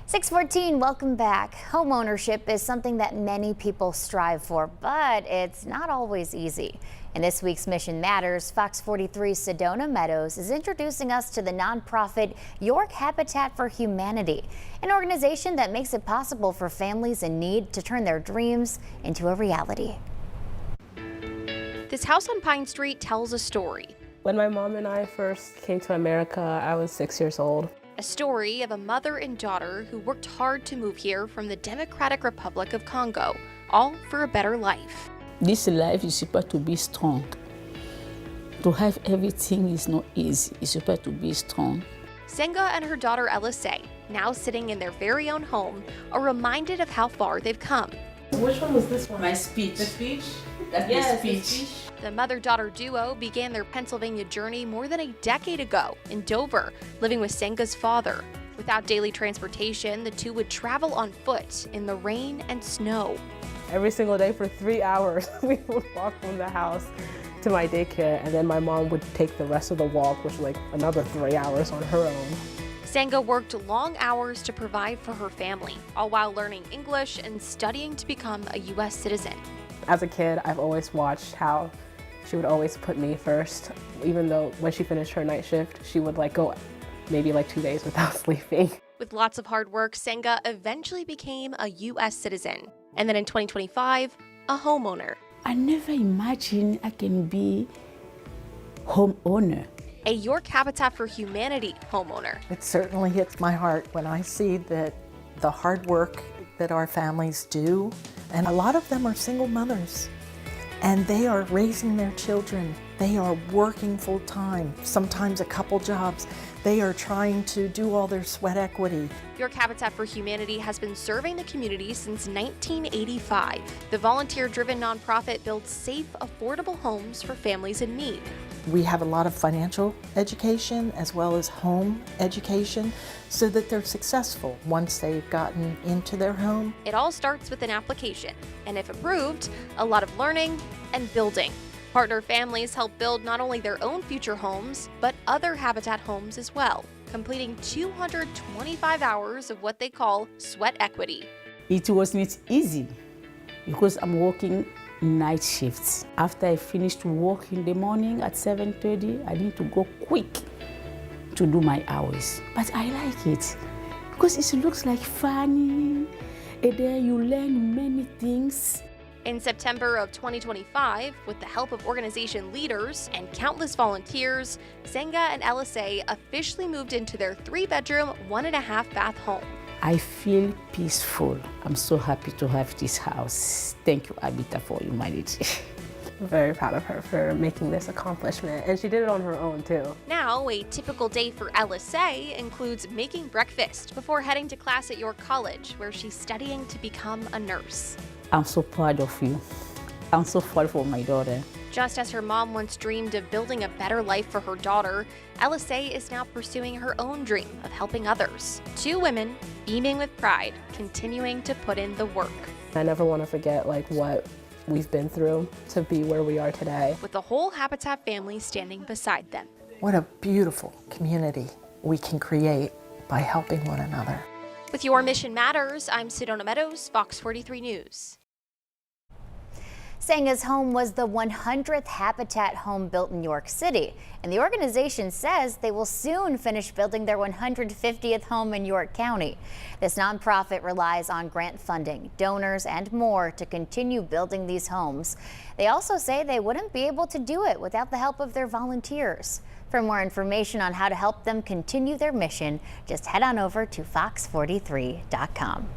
6:14, welcome back. Homeownership is something that many people strive for, but it's not always easy. In this week's Mission Matters, Fox 43's Sedona Meadows is introducing us to the nonprofit York Habitat for Humanity, an organization that makes it possible for families in need to turn their dreams into a reality. This house on Pine Street tells a story. When my mom and I first came to America, I was 6 years old. A story of a mother and daughter who worked hard to move here from the Democratic Republic of Congo, all for a better life. This life is supposed to be strong. To have everything is not easy. It's supposed to be strong. Senga and her daughter Elisee, now sitting in their very own home, are reminded of how far they've come. Which one was this one? My speech. The speech? That's Yes, the the speech. speech. The mother-daughter duo began their Pennsylvania journey more than a decade ago in Dover, living with Senga's father. Without daily transportation, the two would travel on foot in the rain and snow. Every single day for 3 hours, we would walk from the house to my daycare, and then my mom would take the rest of the walk, which was like another 3 hours on her own. Senga worked long hours to provide for her family, all while learning English and studying to become a U.S. citizen. As a kid, I've always watched how she would always put me first, even though when she finished her night shift, she would go maybe 2 days without sleeping. With lots of hard work, Senga eventually became a U.S. citizen, and then in 2025, a homeowner. I never imagined I can be homeowner. A York Habitat for Humanity homeowner. It certainly hits my heart when I see that the hard work that our families do, and a lot of them are single mothers, and they are raising their children. They are working full time, sometimes a couple jobs. They are trying to do all their sweat equity. York Habitat for Humanity has been serving the community since 1985. The volunteer-driven nonprofit builds safe, affordable homes for families in need. We have a lot of financial education as well as home education so that they're successful once they've gotten into their home. It all starts with an application, and if approved, a lot of learning and building. Partner families help build not only their own future homes, but other Habitat homes as well, completing 225 hours of what they call sweat equity. It wasn't easy because I'm working night shifts. After I finished work in the morning at 7:30, I need to go quick to do my hours. But I like it because it looks like funny, and then you learn many things. In September of 2025, with the help of organization leaders and countless volunteers, Senga and Elisee officially moved into their 3-bedroom, 1.5-bath home. I feel peaceful. I'm so happy to have this house. Thank you, Habitat for Humanity. I'm very proud of her for making this accomplishment, and she did it on her own too. Now, a typical day for Elisee includes making breakfast before heading to class at York College, where she's studying to become a nurse. I'm so proud of you. I'm so proud for my daughter. Just as her mom once dreamed of building a better life for her daughter, Elisee is now pursuing her own dream of helping others. Two women, beaming with pride, continuing to put in the work. I never want to forget what we've been through to be where we are today. With the whole Habitat family standing beside them. What a beautiful community we can create by helping one another. With your Mission Matters, I'm Sedona Meadows, Fox 43 News. Senga's home was the 100th Habitat home built in York City, and the organization says they will soon finish building their 150th home in York County. This nonprofit relies on grant funding, donors, and more to continue building these homes. They also say they wouldn't be able to do it without the help of their volunteers. For more information on how to help them continue their mission, just head on over to fox43.com.